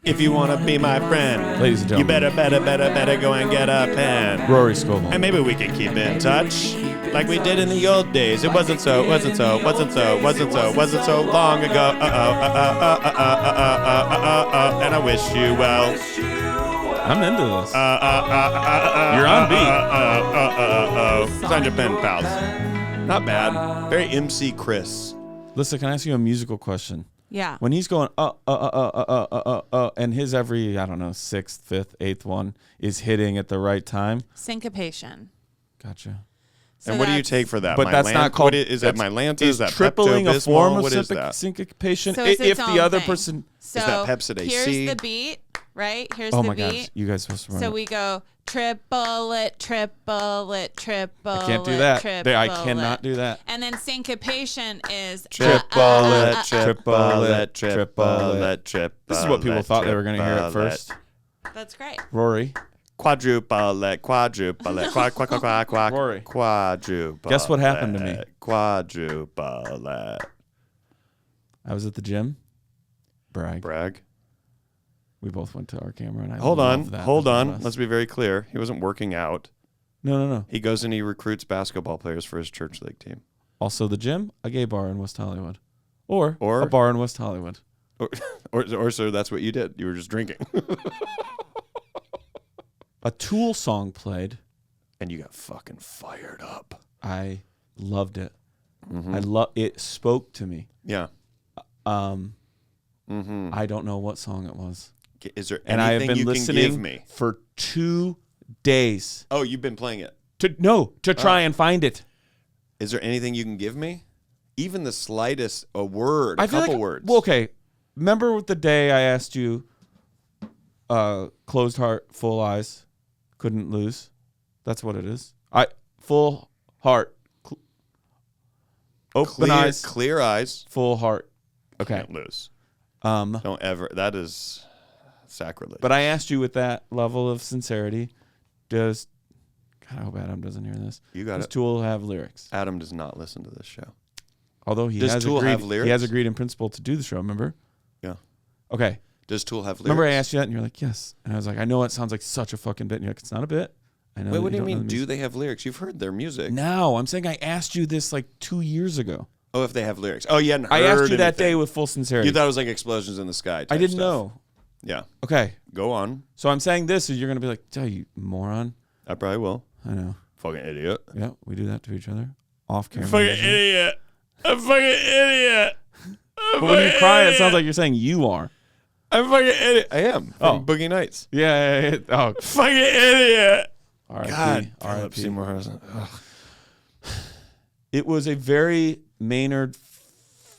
If you want to be my friend, Ladies and you gentlemen, better go and get a pen. Rory Scovel. And maybe we could keep in touch like we did in the old days. It wasn't so long ago. And I wish you well. I'm into this. You're on beat. Sign your pen, pals. Not bad. Very MC Chris. Lissa, can I ask you a musical question? Yeah. When he's going and his every, I don't know, 6th, 5th, 8th one is hitting at the right time. Syncopation. Gotcha. So and what do you take for that? But that's not called. Is that Mylanta? Is that tripling a form of Pepto-Bismol? syncopation? So it's If its the own other thing. person. So Is that Pepsid AC? here's the beat, right? Here's Oh the my beat. gosh, you guys supposed to run So it. we go triple it, triple it, triple it. I can't do that. Triple I cannot do that. And then syncopation is Triple it. This is what people thought they were going to hear at first. That's great. Rory. Quadruple it. Rory. Quadruple. Guess what happened to me? Quadruple it. I was at the gym. Brag. We both went to our camera. And I Hold love that. on. That's Let's be very clear. He wasn't working out. No. He goes and he recruits basketball players for his church league team. Also, the gym, a gay bar in West Hollywood, or a bar in West Hollywood, or so that's what you did. You were just drinking, a Tool song played, and you got fucking fired up. I loved it. Mm-hmm. It spoke to me. Yeah. I don't know what song it was. Is there And I have anything been you can listening give me? for 2 days. Oh, you've been playing it. To try and find it. Is there anything you can give me? Even the slightest, a word, I a feel couple like, words. Well, okay. Remember the day I asked you, closed heart, full eyes, couldn't lose? That's what it is. Full heart, open eyes, clear eyes. full heart. Okay. Can't lose. Don't ever. That is sacrilege. But I asked you with that level of sincerity, God, I hope Adam doesn't hear this. You got Does it. Tool have lyrics? Adam does not listen to this show. Although he Does has Tool agreed, have lyrics? he has agreed in principle to do the show. Remember? Yeah. Okay. Does Tool have lyrics? Remember I asked you that, and you're like, yes. And I was like, I know it sounds like such a fucking bit. And you're like, it's not a bit. I know. Wait, that what do you don't know mean? the Do music. they have lyrics? You've heard their music. No, I'm saying I asked you this like 2 years ago. Oh, if they have lyrics. Oh, you hadn't heard I asked you that anything. day with full sincerity. You thought it was like explosions in the sky. I type didn't stuff. know. Yeah. Okay. Go on. So I'm saying this, and you're going to be like, oh, you moron. I probably will. I know. Fucking idiot. Yeah, we do that to each other. Off camera. Fucking usually. idiot. I'm fucking idiot. But when you cry, it sounds like you're saying you are. I'm fucking idiot. I am. Oh. From Boogie Nights. Yeah. Oh, Fucking idiot. R.I.P. God. R.I.P. Seymour Harrison. Ugh. It was a very Maynard,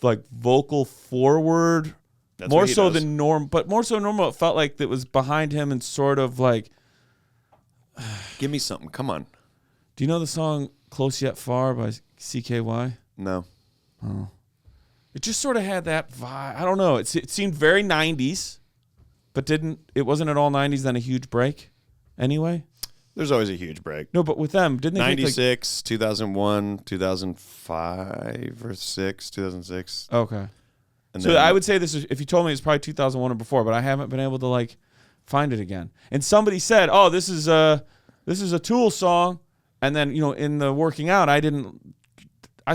like vocal forward, That's more what he so does. than normal, but more so normal. It felt like it was behind him and sort of like. Give me something. Come on. Do you know the song "Close Yet Far" by CKY? No. Oh, it just sort of had that vibe. I don't know. It seemed very '90s, but it wasn't at all '90s. Then a huge break, anyway. There's always a huge break. No, but with them, didn't they? 96, 2001, 2005 or 6, 2006. Okay. And So then, I would say this is, if you told me it's probably 2001 or before, but I haven't been able to like find it again. And somebody said, "Oh, this is a Tool song," and then in the working out, I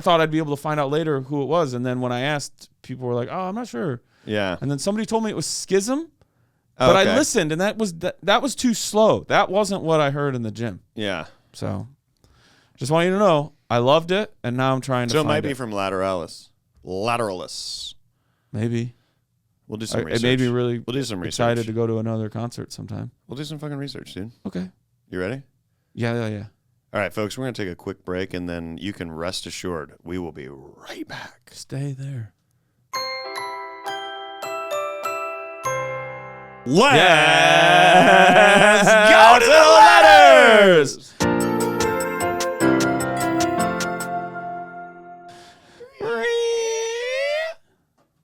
thought I'd be able to find out later who it was, and then when I asked, people were like, "Oh, I'm not sure." Yeah. And then somebody told me it was Schism, but Okay. I listened, and that was too slow. That wasn't what I heard in the gym. Yeah. So, just want you to know, I loved it, and now I'm trying to. So it find might be from Lateralis. Maybe. We'll do some It research. made me really We'll do some research. excited to go to another concert sometime. We'll do some fucking research, dude. Okay. You ready? Yeah. All right, folks, we're going to take a quick break, and then you can rest assured we will be right back. Stay there. Let's go to the letters!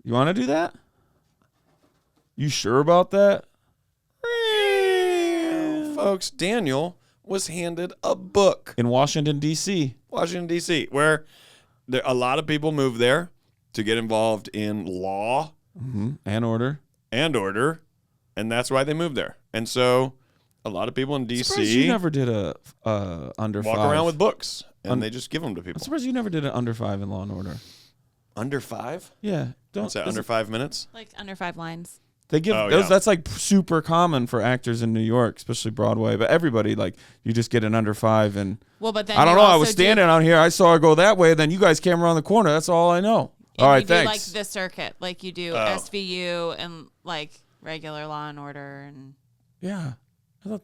You want to do that? You sure about that? Folks, Daniel was handed a book. In Washington, D.C. Washington, D.C., where a lot of people move there to get involved in law And order. and order. and that's why they moved there. And so a lot of people in Surprised D.C. you never did a under walk 5. around with books, and they just give them to I'm people. surprised you never did an under 5 in Law and Order. Under 5? Yeah, What's that, under 5 minutes? Like under 5 lines. They give Oh, those. yeah. That's like super common for actors in New York, especially Broadway. But everybody, like, you just get an under 5, and Well, but then I don't you know. I also was standing out here. I saw her go that way. Then you guys came around the corner. That's all I know. All right, you do thanks. like the circuit, like you do SVU and like regular Law and Order, and Yeah. I thought,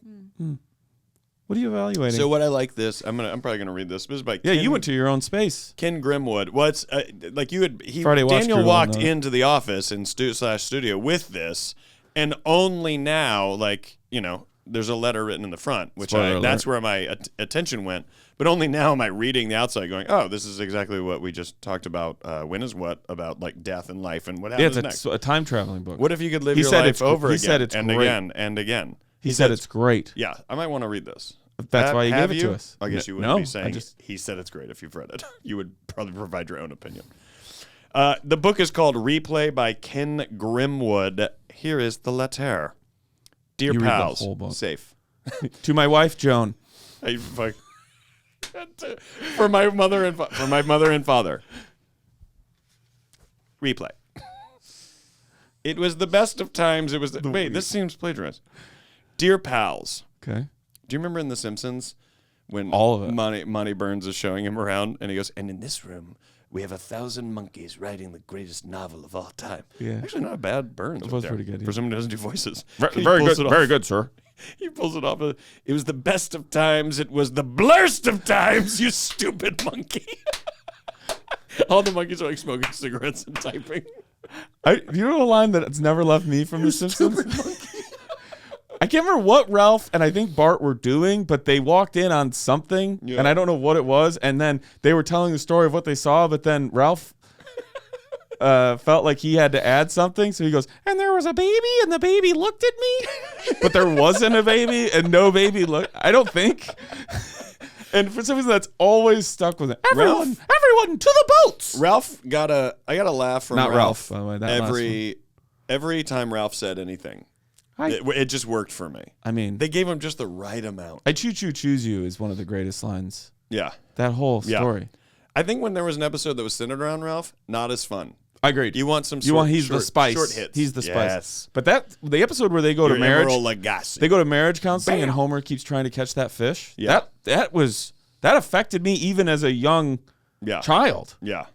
What are you evaluating? So what I like this, I'm probably gonna read this. This is by yeah, Ken, you went to your own space. Ken Grimwood. Well, it's like you had. Friday Watch Daniel Crew walked on the- into the office and studio with this, and only now, like there's a letter written in the front, which Spoiler that's alert. where my attention went. But only now am I reading the outside, going, "Oh, this is exactly what we just talked about. When is what about like death and life and what Yeah, happens it's next? a time traveling book. What if you could live He your said life it's- over he again said it's and great. again and again? He said it's great. Yeah, I might want to read this. That's why you Have gave it to us. I guess you No, wouldn't be I saying just- he said it's great if you've read it. You would probably provide your own opinion. The book is called Replay by Ken Grimwood. Here is the letter. Dear You read the pals, whole book. safe. To my wife, Joan. Hey, fuck. For my mother and father. Replay. It was the best of times. It was wait. This seems plagiarized. Dear pals. Okay. Do you remember in The Simpsons when All of it. Monty Burns is showing him around and he goes, and in this room we have 1,000 monkeys writing the greatest novel of all time. Yeah. Actually, not a bad Burns. It right was there pretty good, yeah. for someone who doesn't do voices. He Very pulls good. it off. Very good, sir. He pulls it off. It was the best of times. It was the blurst of times. You stupid monkey. All the monkeys are like smoking cigarettes and typing. You know a line that's never left me from The Simpsons? I can't remember what Ralph and I think Bart were doing, but they walked in on something, Yeah. and I don't know what it was. And then they were telling the story of what they saw, but then Ralph felt like he had to add something. So he goes, and there was a baby, and the baby looked at me. But there wasn't a baby, and no baby looked. I don't think. And for some reason, that's always stuck with it. Everyone to the boats. I got a laugh from Not Ralph. Ralph, by the way. That last every time Ralph said anything. It just worked for me. I mean, They gave him just the right amount. I choo choo choose you is one of the greatest lines. Yeah. That whole Yeah. story. I think when there was an episode that was centered around Ralph, not as fun. I agreed. You want some He's the spice. Short hits. He's the spice. Yes. But the episode where they go Your to marriage, Emeril Lagasse. they go to marriage counseling, Bam. and Homer keeps trying to catch that fish. Yeah. That affected me even as a young Yeah. child. Yeah.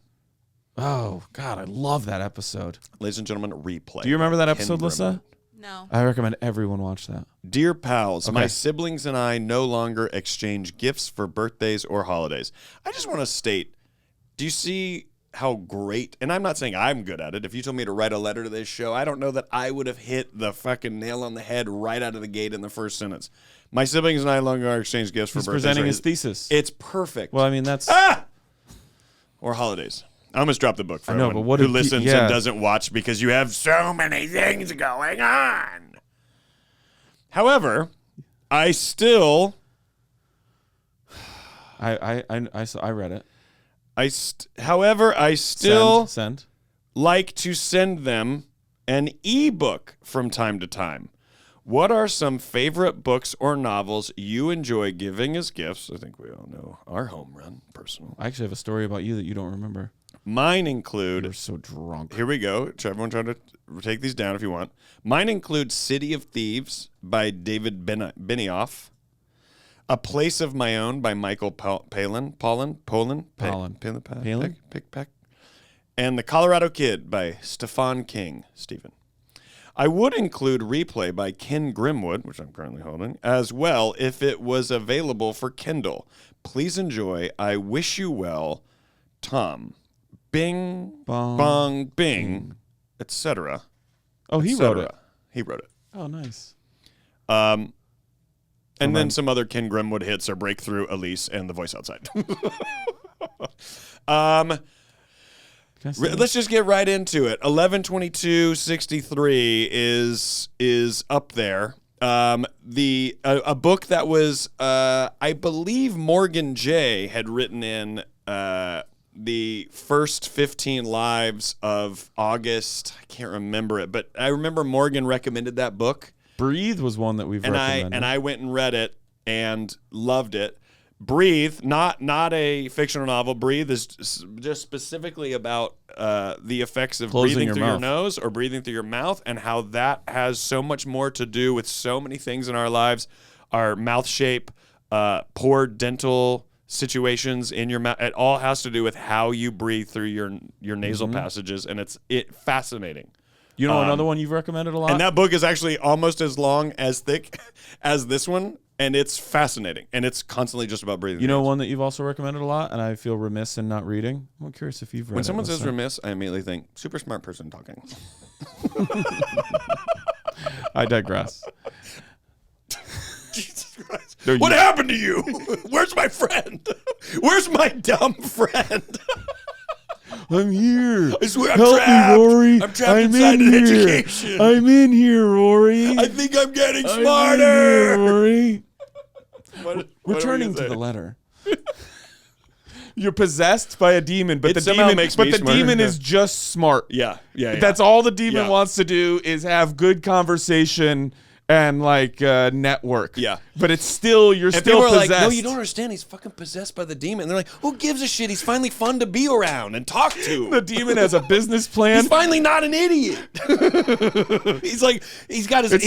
Oh God, I love that episode. Ladies and gentlemen, Replay. Do you remember that Ken episode, Lissa? no. I recommend everyone watch that. Dear pals, my Okay. siblings and I no longer exchange gifts for birthdays or holidays. I just want to state, do you see how great, and I'm not saying I'm good at it. If you told me to write a letter to this show, I don't know that I would have hit the fucking nail on the head right out of the gate in the first sentence. My siblings and I no longer exchange gifts for He's birthdays. presenting or his thesis. It's perfect. Well, I mean that's Or holidays. I almost dropped the book for I know, everyone but what who if listens yeah. and doesn't watch because you have so many things going on. However, I still I read it. I still Send. like to send them an ebook from time to time. What are some favorite books or novels you enjoy giving as gifts? I think we all know our home run, personal. I actually have a story about you that you don't remember. Mine include You're so drunk. Here we go. Everyone try to take these down if you want. Mine include City of Thieves by David Benioff. A Place of My Own by Michael Palin. And The Colorado Kid by Stephen King. I would include Replay by Ken Grimwood, which I'm currently holding, as well if it was available for Kindle. Please enjoy. I wish you well, Tom. Bing, bong, bing, etc. Oh, he wrote it. He wrote it. Oh, nice. And then some other Ken Grimwood hits are Breakthrough, Elise, and The Voice Outside. Let's just get right into it. 11/22/63 is up there. A book that was I believe Morgan J had written in the first 15 lives of August. I can't remember it, but I remember Morgan recommended that book. Breathe was one that we've recommended. And I went and read it and loved it. Breathe, not a fictional novel. Breathe is just specifically about the effects of breathing through your nose or breathing through your mouth, and how that has so much more to do with so many things in our lives. Our mouth shape, poor dental situations in your mouth. It all has to do with how you breathe through your nasal passages, and it's fascinating. You know another one you've recommended a lot? And that book is actually almost as long, as thick as this one. And it's fascinating, and it's constantly just about breathing. You know one that you've also recommended a lot, and I feel remiss in not reading? I'm curious if you've read it. When someone says remiss, I immediately think, super smart person talking. I digress. Jesus Christ. What happened to you? Where's my friend? Where's my dumb friend? I'm here. I swear I'm Help trapped. me, Rory. I'm trapped inside an education. I'm in here, Rory. I think I'm getting I'm smarter. in here, Rory. What Returning to the letter. You're possessed by a demon, but It the somehow demon makes me smarter. demon is just smart. Yeah. That's all the demon Yeah. wants to do is have good conversation and network. Yeah. But it's still And still people are possessed. like, no, you don't understand. He's fucking possessed by the demon. And they're like, who gives a shit? He's finally fun to be around and talk to. The demon has a business plan. He's finally not an idiot. He's like, he's got his.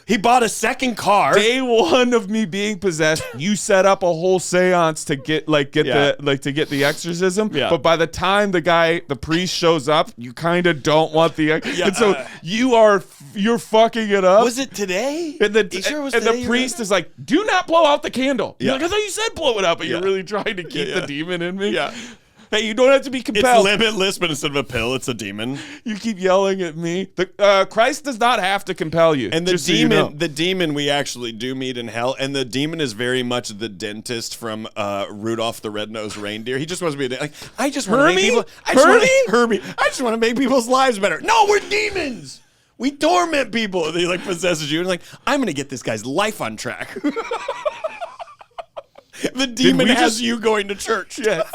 He bought a second car. Day one of me being possessed, you set up a whole seance to get the exorcism. Yeah. But by the time the priest shows up, you kind of don't want the. Yeah, and so you're fucking it up. Was it today? And sure it was the priest is like, do not blow out the candle. Yeah. You're like, I thought you said blow it out, but Yeah. you're really trying to keep Yeah. the demon in me. Yeah. Hey, you don't have to be It's compelled. limitless, but instead of a pill, it's a demon. You keep yelling at me. Christ does not have to compel you. And the just so demon, you know. the demon, we actually do meet in hell. And the demon is very much the dentist from Rudolph the Red-Nosed Reindeer. He just wants to be I just want to make people. Herbie. I just want to make people's lives better. No, we're demons. We torment people. And he possesses you, and I'm gonna get this guy's life on track. The demon has you going to church. Yes.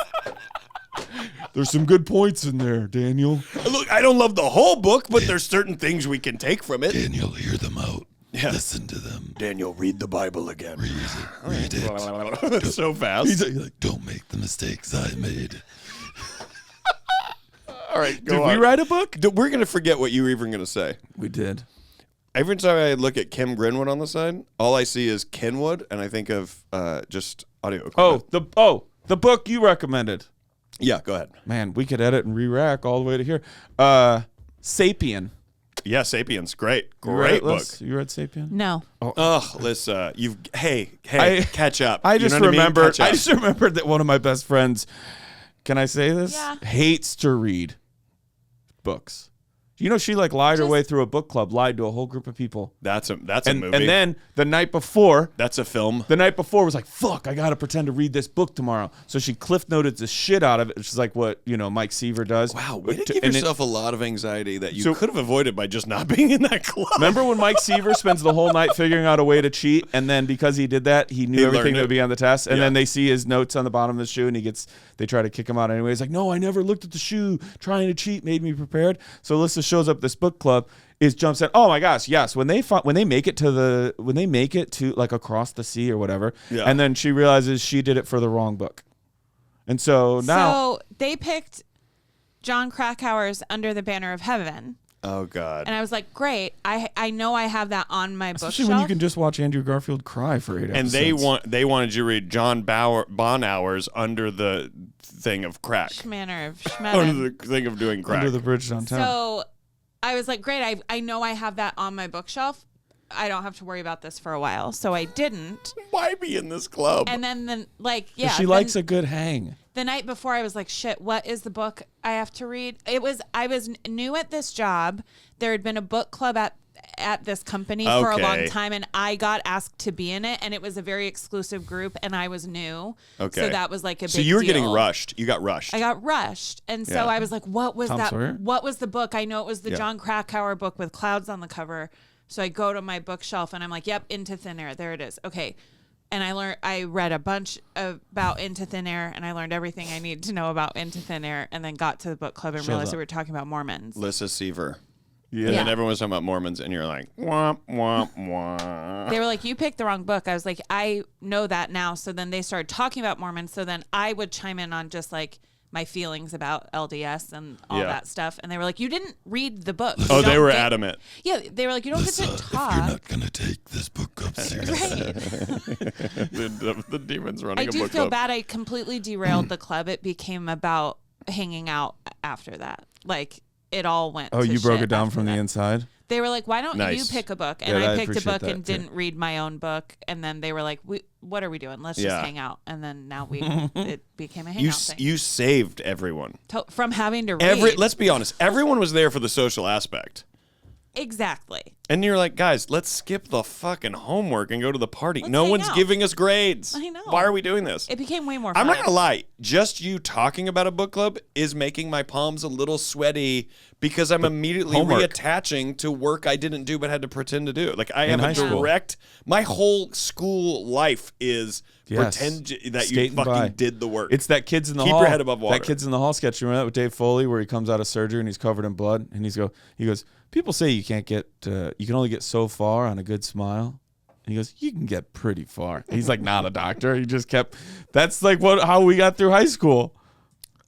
There's some good points in there, Daniel. Look, I don't love the whole book, but there's certain things we can take from it. Daniel, hear them out. Yeah. Listen to them. Daniel, read the Bible again. Read it. So fast. He's like, don't make the mistakes I made. All right, Did we write a book? We're going to forget what you were even going to say. We did. Every time I look at Kim Grinwood on the side, all I see is Kenwood, and I think of just audio equipment. The book you recommended. Yeah, go ahead. Man, we could edit and re-rack all the way to here. Sapien. Yeah, Sapiens. Great You read it, book. Liz? You read Sapien? No. Oh, Lissa, hey, catch up. I You just know what I mean? remembered. Catch up. I just remembered that one of my best friends. Can I say this? Yeah. Hates to read books. You know, she lied her way through a book club, lied to a whole group of people. That's a movie. And then the night before, that's a film. the night before was like, fuck, I got to pretend to read this book tomorrow. So she cliff noted the shit out of it, which is like what, Mike Seaver does. Wow, way to give yourself a lot of anxiety that you could have avoided by just not being in that club. Remember when Mike Seaver spends the whole night figuring out a way to cheat, and then because he did that, he knew everything that would be on the test, and then they see his notes on the bottom of his shoe, and they try to kick him out anyway. He's like, no, I never looked at the shoe. Trying to cheat made me prepared. So Lissa shows up at this book club, jumps in. Oh my gosh, yes. When they make it to across the sea or whatever, and then she realizes she did it for the wrong book, and so now So they picked John Krakauer's Under the Banner of Heaven. Oh God. And I was like, great. I know I have that on my bookshelf. especially when you can just watch Andrew Garfield cry for 8 And episodes. they wanted you to read John Bonhour's Under the Thing of Crack. Schmanner of Under Schmetter. the Thing of Doing Crack. Under the bridge downtown. So I was like, great. I know I have that on my bookshelf. I don't have to worry about this for a while. So I didn't. Why be in this club? And then She likes a good hang. The night before, I was like, shit, what is the book I have to read? I was new at this job. There had been a book club at this company for a long time, and I got asked to be in it, and it was a very exclusive group, and I was new. Okay. So that was like a big So you were deal. getting rushed. You got rushed. I got rushed. And so Yeah. I was like, what was Tom that? Sawyer? What was the book? I know it was the Yeah. John Krakauer book with clouds on the cover. So I go to my bookshelf and I'm like, yep, Into Thin Air. There it is. Okay. and I read a bunch about Into Thin Air, and I learned everything I needed to know about Into Thin Air, and then got to the book club and realized that we were talking about Mormons. Lissa Seaver. Yeah. And then everyone was talking about Mormons, and you're like, womp, womp, womp. They were like, you picked the wrong book. I was like, I know that now. So then they started talking about Mormons. So then I would chime in on just like my feelings about LDS and all that stuff. And they were like, you didn't read the book. Oh, they were adamant. Yeah, they were like, you don't Lissa, get to talk. if you're not going to take this book up seriously. Right. the demons running I a do book feel club. bad. I completely derailed the club. It became about hanging out after that. Like, it all went Oh, to you broke shit it down after from that. the inside? They were like, why don't you Nice. pick a book? And Yeah, I I picked a appreciate book that, and too. didn't read my own book. And then they were like, what are we doing? Let's just hang out. And then now it became a hangout thing. You saved everyone. From having to read. Let's be honest. Everyone was there for the social aspect. Exactly. And you're like, guys, let's skip the fucking homework and go to the party. Let's No hang one's out. giving us grades. I know. Why are we doing this? It became way more fun. I'm not going to lie. Just you talking about a book club is making my palms a little sweaty because I'm immediately homework. reattaching to work I didn't do but had to pretend to do. Like, I In have a high school. direct... My whole school life is Yes. pretend that you Skating fucking by. did the work. It's that Kids in the Keep Hall. your head above water. That Kids in the Hall sketch. You remember that with Dave Foley where he comes out of surgery and he's covered in blood? And he goes, people say you can't get, you can only get so far on a good smile. And he goes, you can get pretty far. He's like, not a doctor. He just kept, that's like how we got through high school.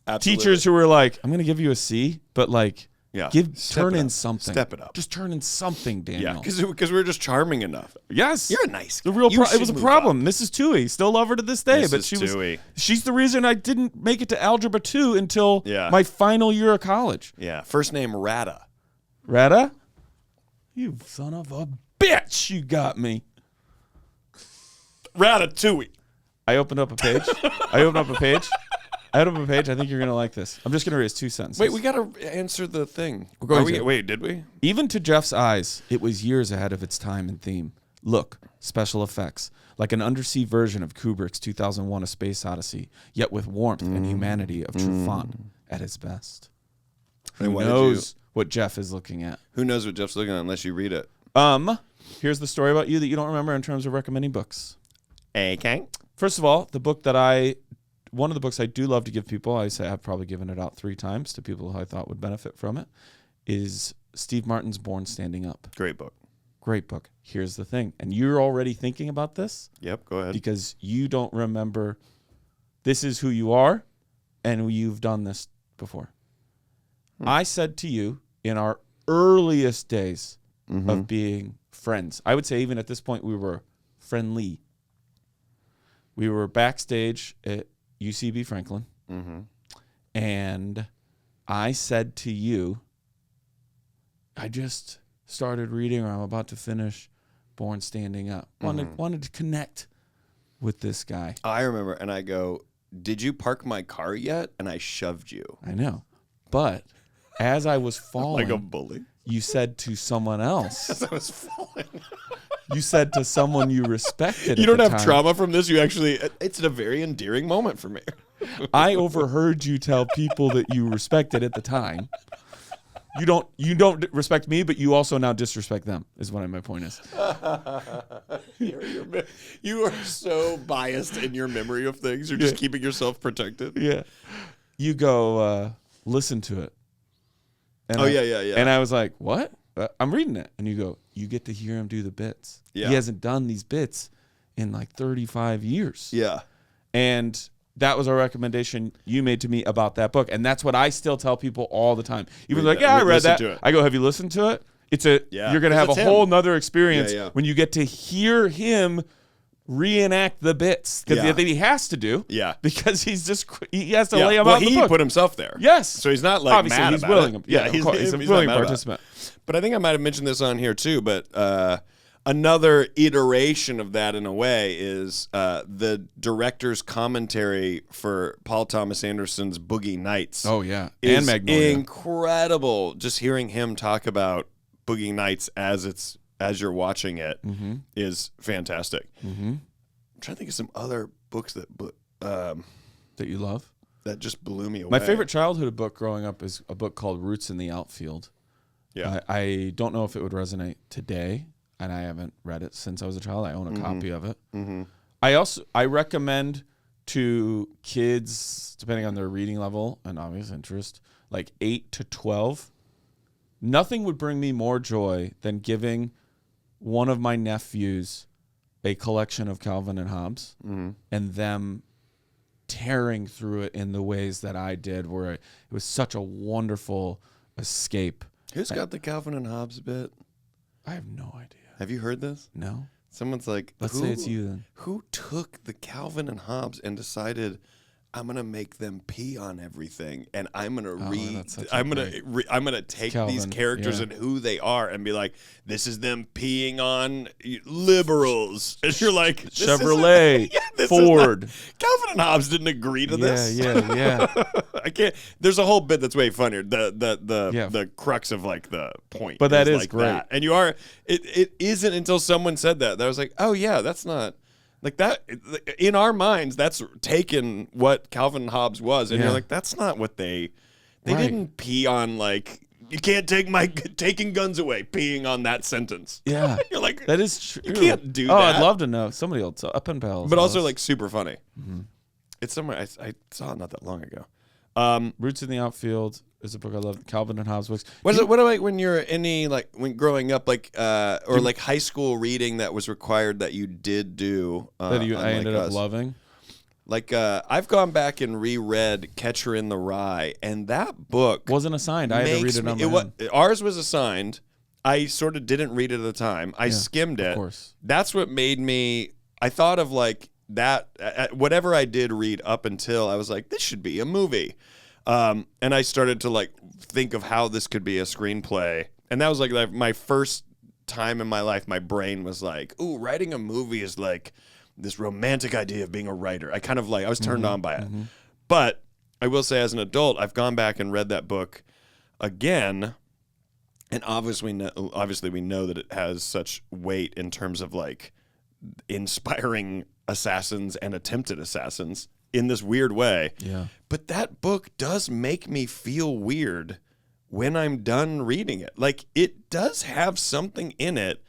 Absolutely. Teachers who were like, I'm going to give you a C, but like, Yeah. turn in something. Step it up. Just turn in something, Daniel. Yeah, because we were just charming enough. Yes. You're a nice guy. The real You it was a should move problem. Mrs. Toohey, still love her to this day, but Mrs. Toohey. she's the reason I didn't make it to Algebra 2 until Yeah. my final year of college. Yeah. First name, Rada. Rada? You son of a bitch, you got me. Ratatouille. I opened up a page. I opened up a page. I think you're going to like this. I'm just going to read 2 sentences. Wait, we got to answer the thing. We're going to. Wait, did we? Even to Jeff's eyes, it was years ahead of its time and theme. Look, special effects, like an undersea version of Kubrick's 2001 A Space Odyssey, yet with warmth and humanity of Truffaut at its best. Who why did knows what Jeff is looking at? Who knows what Jeff's looking at unless you read it? Here's the story about you that you don't remember in terms of recommending books. Okay. First of all, one of the books I do love to give people, I say I've probably given it out 3 times to people who I thought would benefit from it, is Steve Martin's Born Standing Up. Great book. Great book. Here's the thing. And you're already thinking about this Yep, go ahead. because you don't remember this is who you are and you've done this before. I said to you in our earliest days of being friends, I would say even at this point we were friendly. We were backstage at UCB Franklin, and I said to you, I just started reading, or I'm about to finish Born Standing Up. Wanted to connect with this guy. I remember, and I go, did you park my car yet? And I shoved you. I know. But as I was falling, Like a bully. you said to someone else, As I was falling. you said to someone you respected. You at don't the have time, trauma from this. You actually, it's a very endearing moment for me. I overheard you tell people that you respected at the time. You don't respect me, but you also now disrespect them, is what my point is. You are so biased in your memory of things. You're just keeping yourself protected. Yeah. You go, listen to it. And yeah. And I was like, what? I'm reading it. And you go, you get to hear him do the bits. Yeah. He hasn't done these bits in like 35 years. Yeah. And that was a recommendation you made to me about that book. And that's what I still tell people all the time. Even Read like, that. yeah, I read Listen that. to it. I go, have you listened to it? Yeah. You're going to have a It's him. whole nother experience Yeah. when you get to hear him reenact the bits that he has to do. Yeah. Because he has to lay them well, out in the he book. put himself there. Yes. So he's not like Obviously, mad he's about willing. it. Yeah, he's a not willing mad about it. participant. But I think I might have mentioned this on here too. But another iteration of that, in a way, is the director's commentary for Paul Thomas Anderson's Boogie Nights. Oh yeah, is and Magnolia. incredible. Just hearing him talk about Boogie Nights as you're watching it is fantastic. I'm trying to think of some other books that that you love. that just blew me away. My favorite childhood book growing up is a book called Roots in the Outfield. Yeah. I don't know if it would resonate today, and I haven't read it since I was a child. I own a copy of it. I recommend to kids, depending on their reading level and obvious interest, like 8 to 12. Nothing would bring me more joy than giving one of my nephews a collection of Calvin and Hobbes and them tearing through it in the ways that I did, where it was such a wonderful escape. Who's got the Calvin and Hobbes bit? I have no idea. Have you heard this? No. Someone's like, Let's say it's you then. Who took the Calvin and Hobbes and decided, I'm gonna make them pee on everything, and I'm gonna I'm gonna take these characters and who they are and be like, this is them peeing on liberals, and you're like, Chevrolet, Ford. Calvin and Hobbes didn't agree to this. Yeah. I can't. There's a whole bit that's way funnier. The crux of like the point. But that is like great. that. And you are. It isn't until someone said that I was like, oh yeah, that's not. Like that, in our minds, that's taken what Calvin and Hobbes was, and you're like, that's not what they didn't pee on. Like, you can't take my taking guns away, peeing on that sentence. Yeah, you're like, that is true. You can't do that. that. I'd love to know. Somebody will up and pals, but also like super funny. Mm-hmm. It's somewhere I saw it not that long ago. Roots in the Outfield is a book I love. Calvin and Hobbes books. What about when you're when growing up, like or like high school reading that was required that you did do that I ended up loving? Like I've gone back and reread Catcher in the Rye, and that book wasn't assigned. I had to read it on my own. Ours was assigned. I sort of didn't read it at the time. I skimmed it. Of course. That's what made me. I thought of like that. Whatever I did read up until I was like, this should be a movie. And I started to like think of how this could be a screenplay. And that was like my first time in my life. My brain was like, ooh, writing a movie is like this romantic idea of being a writer. I was turned on by it. Mm-hmm. But I will say, as an adult, I've gone back and read that book again. And obviously we know that it has such weight in terms of like inspiring assassins and attempted assassins in this weird way. Yeah. But that book does make me feel weird when I'm done reading it. Like, it does have something in it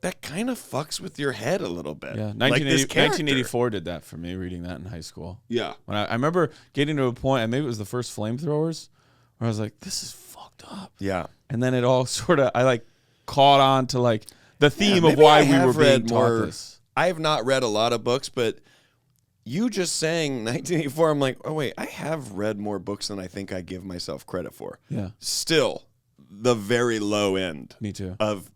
that kind of fucks with your head a little bit. Yeah, 1984 did that for me, reading that in high school. Yeah. When I remember getting to a point, and maybe it was the first Flamethrowers, where I was like, this is fucked up. Yeah. And then it all sort of, I like caught on to like the theme of why we were being taught this. I have not read a lot of books, but you just saying 1984, I'm like, oh, wait, I have read more books than I think I give myself credit for. Yeah. Still, the very low end. Me too. Of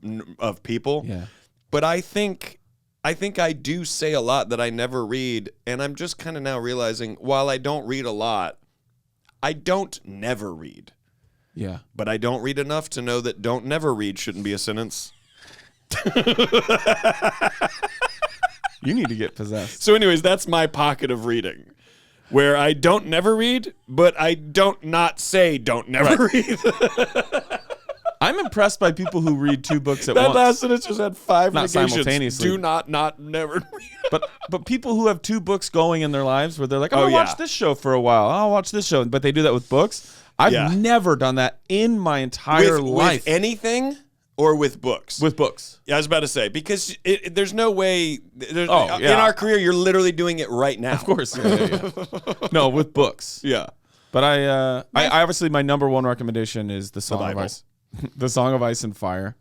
people. Yeah. But I think I do say a lot that I never read, and I'm just kind of now realizing, while I don't read a lot, I don't never read. Yeah. But I don't read enough to know that don't never read shouldn't be a sentence. You need to get possessed. So anyways, that's my pocket of reading, where I don't never read, but I don't not say don't never read. I'm impressed by people who read two books at once. That last sentence just had 5 not negations. simultaneously. Do not never read. But people who have two books going in their lives where they're like, I'm going to watch this show for a while. I'll watch this show. But they do that with books. I've never done that in my entire life. With anything? Or with books? With books. Yeah, I was about to say, because there's no way. In our career, you're literally doing it right now. Of course. Yeah. No, with books. Yeah. But I obviously, my number one recommendation is the Song of Ice. The Song of Ice and Fire.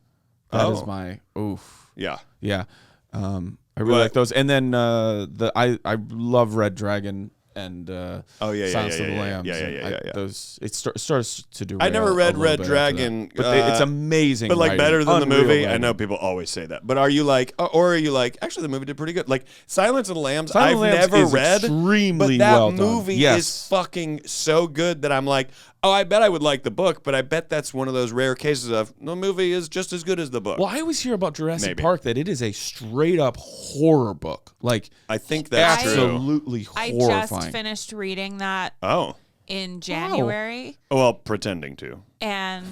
That is my oof. Yeah. Yeah. I really like those. And then I love Red Dragon and Silence of the Lambs. Yeah. Those it starts to do. I never read Red Dragon, but it's amazing. But like writing. better than the movie. Writing. I know people always say that, but are you like actually the movie did pretty good? Like Silence of the Lambs, I've never read, extremely but that well movie done. is fucking so good that I'm like, oh, I bet I would like the book, but I bet that's one of those rare cases of the movie is just as good as the book. Well, I always hear about Jurassic Park that it is a straight up horror book. Like, I think that's absolutely horrifying. I just finished reading that in January. Well, pretending to. and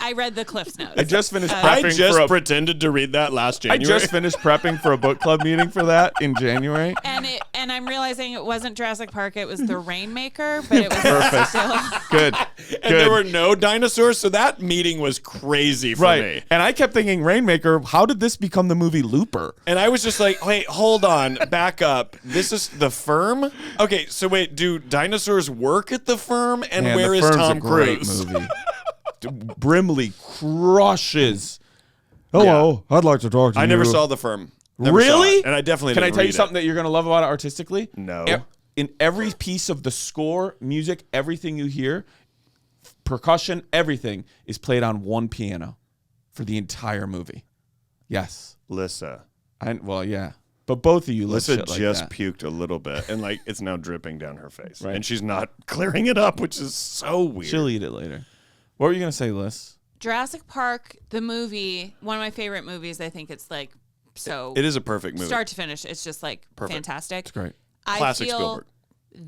I read the Cliff Notes. I just finished I prepping just for a pretended to read that last I January. just finished prepping for a book club meeting for that in January. And I'm realizing it wasn't Jurassic Park, it was The Rainmaker, but it was still Good. and there were no dinosaurs, so that meeting was crazy for me. And I kept thinking, Rainmaker, how did this become the movie Looper? And I was just like, wait, hold on, back up. This is the firm? Okay, so wait, do dinosaurs work at the firm? And Man, where The is Firm's Tom a great Cruise? movie. Brimley crushes. Hello, I'd like to talk to you. I never saw the firm. Never saw Really? it, and I definitely Can I didn't tell you read something it. that you're going to love about it artistically? No. In every piece of the score, music, everything you hear, percussion, everything is played on one piano for the entire movie. Yes. Lissa. Well, yeah. But both of you Lissa shit like just that. puked a little bit, and like it's now dripping down her face. Right. And she's not clearing it up, which is so weird. She'll eat it later. What were you going to say, Liz? Jurassic Park, the movie, one of my favorite movies. I think it's like so. It is a perfect movie. Start to finish, it's just like Perfect. fantastic. It's great. I Classic feel Spielberg.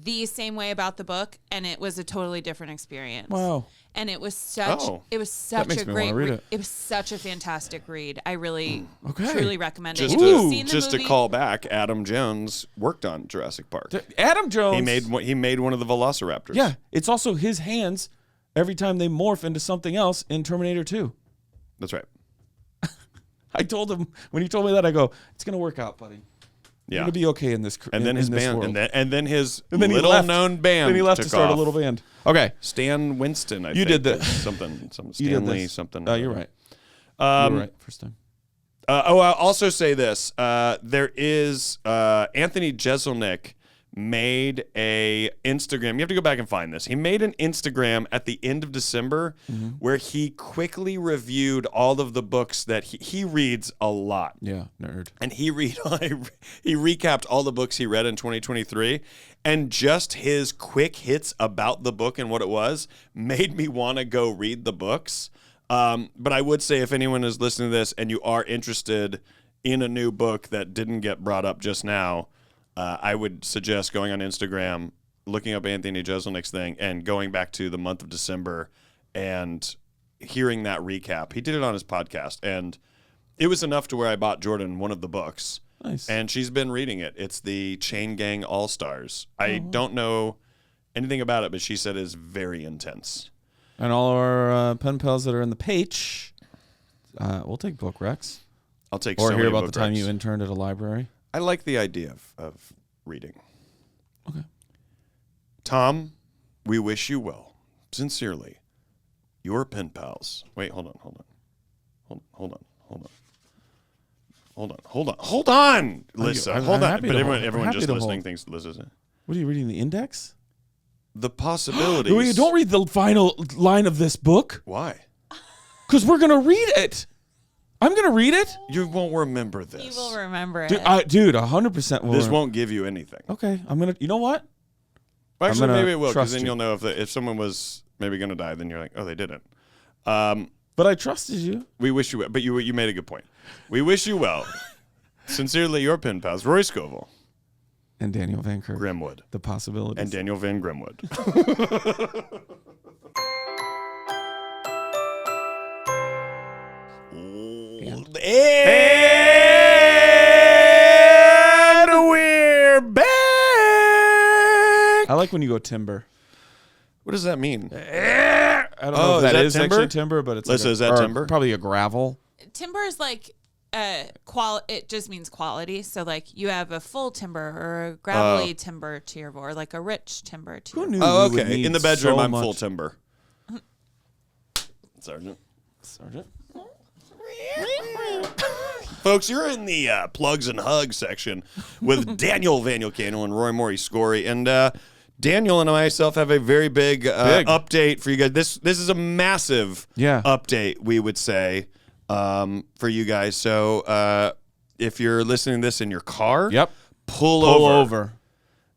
the same way about the book, and it was a totally different experience. Wow. And it was such makes a me great wanna read read. it. It was such a fantastic read. I really Okay. truly recommend it. Just, If you've seen the just movie, to call back, Adam Jones worked on Jurassic Park. Adam Jones. He made one of the Velociraptors. Yeah, it's also his hands every time they morph into something else in Terminator 2. That's right. I told him, when he told me that, I go, it's going to work out, buddy. You're Yeah. going to be okay in this And then his band, world. and then his And then he little left. known band. Then he left took to start off. a little band. Okay. Stan Winston. I You think, did the- or something. You did Stanley this. something. You're right. You're right. First time. I'll also say this. There is Anthony Jeselnik made a Instagram. You have to go back and find this. He made an Instagram at the end of December where he quickly reviewed all of the books that he reads a lot. Yeah, nerd. And he recapped all the books he read in 2023, and just his quick hits about the book and what it was made me want to go read the books. But I would say if anyone is listening to this and you are interested in a new book that didn't get brought up just now, I would suggest going on Instagram, looking up Anthony Jeselnik's thing, and going back to the month of December and hearing that recap. He did it on his podcast, and it was enough to where I bought Jordan one of the books. Nice. And she's been reading it. It's the Chain Gang All-Stars. I don't know anything about it, but she said it's very intense. And all our pen pals that are in the page, we'll take book recs. I'll take Or so hear many about the book time recs. you interned at a library. I like the idea of reading. Okay. Tom, we wish you well. Sincerely, your pen pals. Wait, hold on, Lissa. I'm Hold on. happy But to everyone hold. just Happy to listening hold. thinks Lissa's it. What are you reading, the index? The possibilities. Don't read the final line of this book, Why? because we're going to read it. I'm going to read it. You won't remember this. you will remember it. Dude, 100% will. This won't give you anything. Okay, I'm going to, you know what? Well, actually, gonna maybe it will, because trust then you. you'll know if someone was maybe going to die, then you're like, oh, they didn't. But I trusted you. We wish you well, but you made a good point. We wish you well. Sincerely, your pen pals, Rory Scovel, And Daniel Van Kirk. Grimwood, The possibilities. and Daniel Van Grimwood. And we're back. I like when you go timber. What does that mean? I don't know Oh, if that is is that timber? actually timber, but it's Lissa, like is that or timber? Probably a gravel. Timber is like it just means quality. So like you have a full timber or a gravelly timber to your or like a rich timber to Who your knew? Oh, we would okay. need In the bedroom, so I'm much- full timber. Sergeant. Sergeant. Folks, you're in the plugs and hugs section with Daniel Vaniel Candle and Roy Maury Scory. And Daniel and myself have a very big update for you guys. This is a massive update, we would say, for you guys. So if you're listening to this in your car, pull over.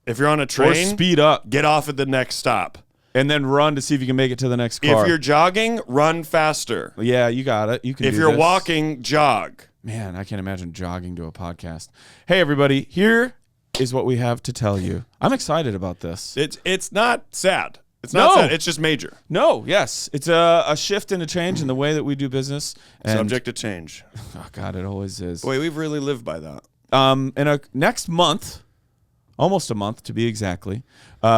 If you're on a train, Or speed up get off at the next stop. and then run to see if you can make it to the next car. If you're jogging, run faster. Yeah, you got it. You can. If do you're this. walking, jog. Man, I can't imagine jogging to a podcast. Hey, everybody, here is what we have to tell you. I'm excited about this. It's not sad. It's not. It's just major. No, yes. It's a shift and a change in the way that we do business. And, Subject to change. Oh, God, it always is. Boy, we've really lived by that. Next month, almost a month to be exactly,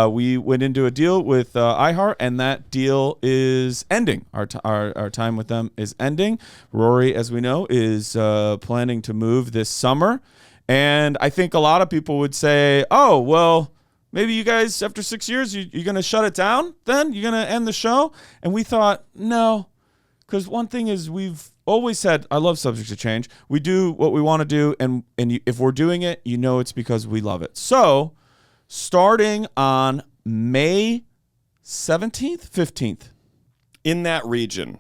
we went into a deal with iHeart, and that deal is ending. Our time with them is ending. Rory, as we know, is planning to move this summer. And I think a lot of people would say, oh, well, maybe you guys, after 6 years, you're going to shut it down then? You're going to end the show? And we thought, no, because one thing is we've always said, I love Subject to Change. We do what we want to do, and if we're doing it, it's because we love it. So starting on May 17th, 15th. In that region.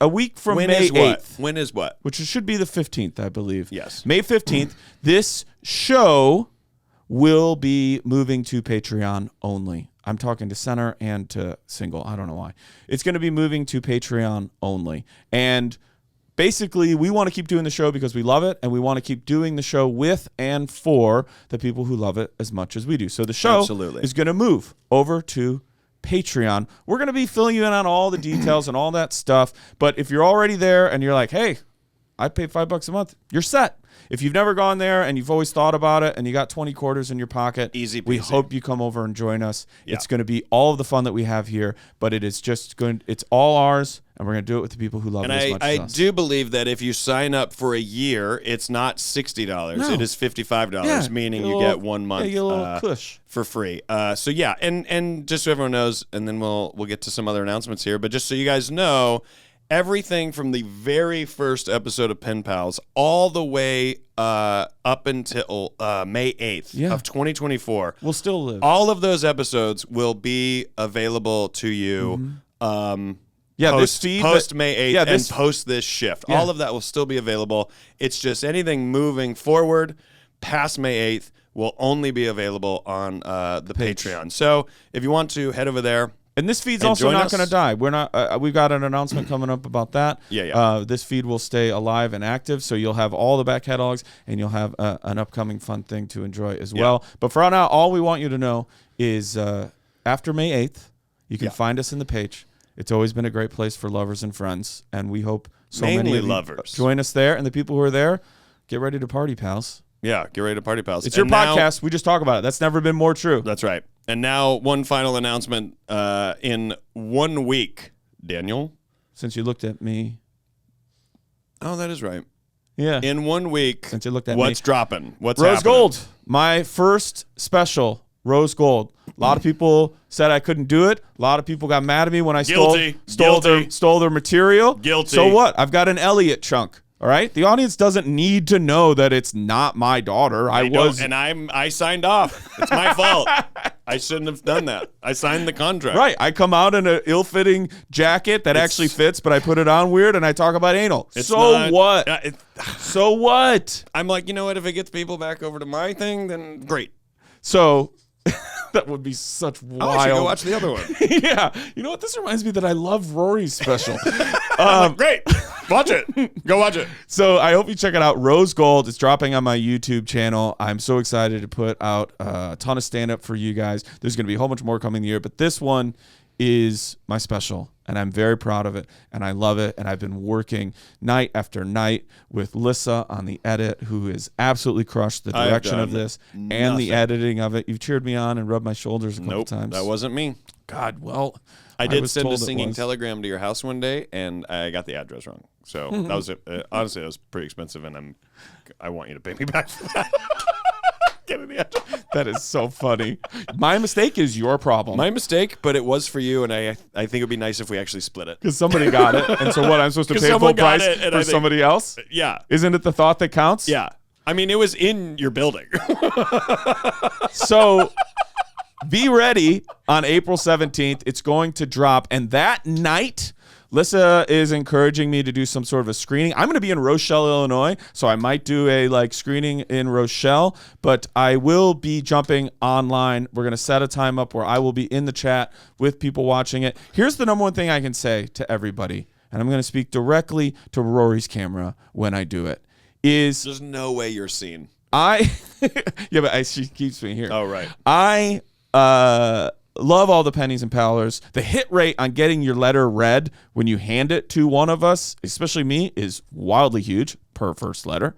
A week from When May is what? 8th. When is what? Which should be the 15th, I believe. Yes. May 15th, this show will be moving to Patreon only. I'm talking to center and to single. I don't know why. It's going to be moving to Patreon only. And basically, we want to keep doing the show because we love it, and we want to keep doing the show with and for the people who love it as much as we do. So the show is going to move over to Patreon. We're going to be filling you in on all the details and all that stuff. But if you're already there and you're like, hey, I pay $5 a month, you're set. If you've never gone there and you've always thought about it and you got 20 quarters in your pocket, easy peasy. We hope you come over and join us. Yeah. It's going to be all of the fun that we have here, but it's all ours, and we're going to do it with the people who love it as much as us. I do believe that if you sign up for a year, it's not $60. No. It is $55, meaning you get 1 month a little push for free. So yeah, and just so everyone knows, and then we'll get to some other announcements here, but just so you guys know, everything from the very first episode of Pen Pals all the way up until May 8th of 2024. We'll still live. All of those episodes will be available to you this feed post May 8th and this post this shift. Yeah. All of that will still be available. It's just anything moving forward past May 8th will only be available on the Patreon. So if you want to head over there. And this feed's and also not us. going to die. We're not. We've got an announcement coming up about that. Yeah. This feed will stay alive and active, so you'll have all the back catalogs, and you'll have an upcoming fun thing to enjoy as well. But for now, all we want you to know is after May 8th, you can find us in the page. It's always been a great place for lovers and friends, and we hope many lovers join us there. And the people who are there, get ready to party, pals. Yeah, get ready to party, pals. It's your podcast. We just talk about it. That's never been more true. That's right. And now one final announcement in 1 week, Daniel. Since you looked at me. Oh, that is right. Yeah. In 1 week, since you looked at what's dropping? What's Rose happening? Gold. My first special, Rose Gold. A lot of people said I couldn't do it. A lot of people got mad at me when I stole their material. Guilty. So what? I've got an Elliot chunk. All right, the audience doesn't need to know that it's not my daughter. I signed off. It's my fault. I shouldn't have done that. I signed the contract. Right. I come out in an ill-fitting jacket that actually fits, but I put it on weird and I talk about anal. So what? So what? I'm like, you know what? If it gets people back over to my thing, then great. So that would be such wild. Oh, I should go watch the other one. Yeah. You know what? This reminds me that I love Rory's special. Great. Watch it. Go watch it. So I hope you check it out. Rose Gold. It's dropping on my YouTube channel. I'm so excited to put out a ton of stand-up for you guys. There's going to be a whole bunch more coming the year, but this one is my special, and I'm very proud of it, and I love it, and I've been working night after night with Lissa on the edit, who has absolutely crushed the direction of this and the editing of it. You've cheered me on and rubbed my shoulders a couple times. That wasn't me. God, well, I did send a singing telegram to your house one day, and I got the address wrong. So that was it. Honestly, it was pretty expensive, and I want you to pay me back for that. Get me the address. That is so funny. My mistake is your problem. My mistake, but it was for you, and I think it would be nice if we actually split it. Because somebody got it, and so what? I'm supposed to pay full price for somebody else? Yeah. Isn't it the thought that counts? Yeah. I mean, it was in your building. So be ready on April 17th. It's going to drop, and that night, Lissa is encouraging me to do some sort of a screening. I'm going to be in Rochelle, Illinois, so I might do a screening in Rochelle, but I will be jumping online. We're going to set a time up where I will be in the chat with people watching it. Here's the number one thing I can say to everybody, and I'm going to speak directly to Rory's camera when I do it, is there's no way you're seen. yeah, but she keeps me here. Oh, right. love all the pennies and powders. The hit rate on getting your letter read when you hand it to one of us, especially me, is wildly huge per first letter.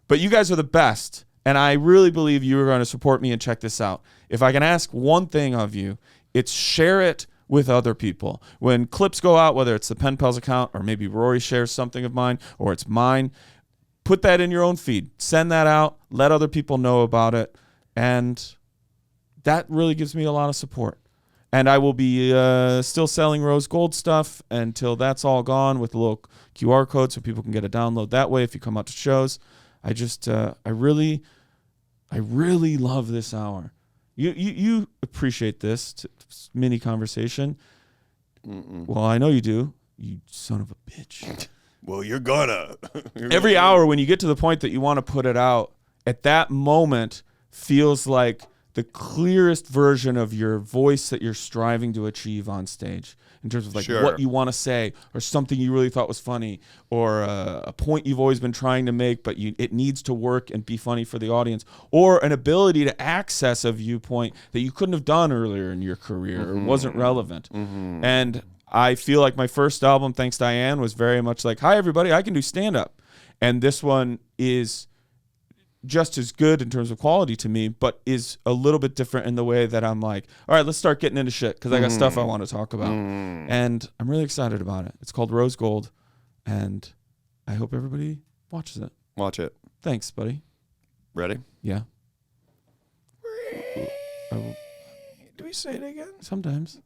But you guys are the best, and I really believe you are going to support me and check this out. If I can ask one thing of you, it's share it with other people. When clips go out, whether it's the Pen Pals account or maybe Rory shares something of mine or it's mine, put that in your own feed. Send that out. Let other people know about it. And that really gives me a lot of support. And I will be still selling rose gold stuff until that's all gone with a little QR code so people can get a download that way if you come out to shows. I really love this hour. You appreciate this mini conversation. Well, I know you do. You son of a bitch. Well, you're gonna. Every hour when you get to the point that you want to put it out, at that moment feels like the clearest version of your voice that you're striving to achieve on stage in terms of like what you want to say or something you really thought was funny or a point you've always been trying to make, but it needs to work and be funny for the audience, or an ability to access a viewpoint that you couldn't have done earlier in your career or wasn't relevant. And I feel like my first album, Thanks Diane, was very much like, hi, everybody, I can do stand-up. And this one is just as good in terms of quality to me, but is a little bit different in the way that I'm like, all right, let's start getting into shit because I got stuff I want to talk about. And I'm really excited about it. It's called Rose Gold, and I hope everybody watches it. Watch it. Thanks, buddy. Ready? Yeah. Do we say it again? Sometimes.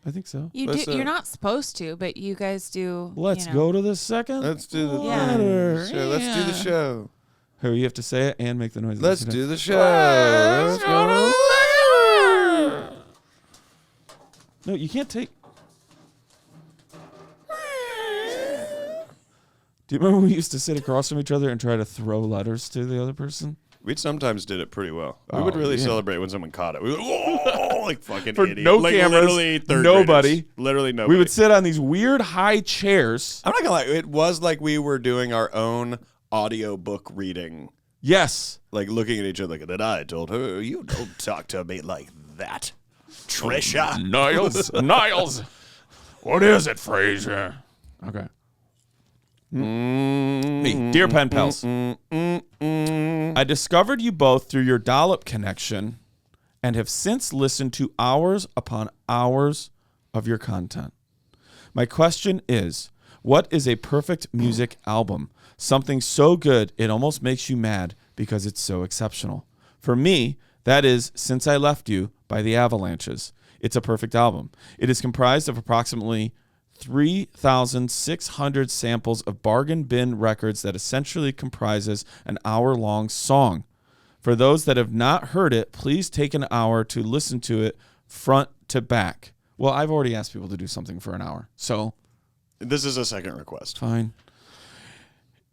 I think so. You're not supposed to, but you guys do. Let's go to the second. Let's do the letter. show. Let's do the show. Here, you have to say it and make the noise. Let's do the show. Let's go. No, you can't take. Do you remember we used to sit across from each other and try to throw letters to the other person? We sometimes did it pretty well. We would really celebrate when someone caught it. We would, like fucking For idiot. no like cameras, literally third nobody. Graders. Literally nobody. We would sit on these weird high chairs. I'm not gonna lie. It was like we were doing our own audio book reading. Yes. Like looking at each other. Like, and I told her, you don't talk to me like that, Trisha. Niles. What is it, Fraser? Okay. Hey, dear pen pals, I discovered you both through your dollop connection and have since listened to hours upon hours of your content. My question is, what is a perfect music album? Something so good it almost makes you mad because it's so exceptional. For me, that is Since I Left You by the Avalanches. It's a perfect album. It is comprised of approximately 3,600 samples of bargain bin records that essentially comprises an hour-long song. For those that have not heard it, please take an hour to listen to it front to back. Well, I've already asked people to do something for an hour, so... This is a second request. Fine.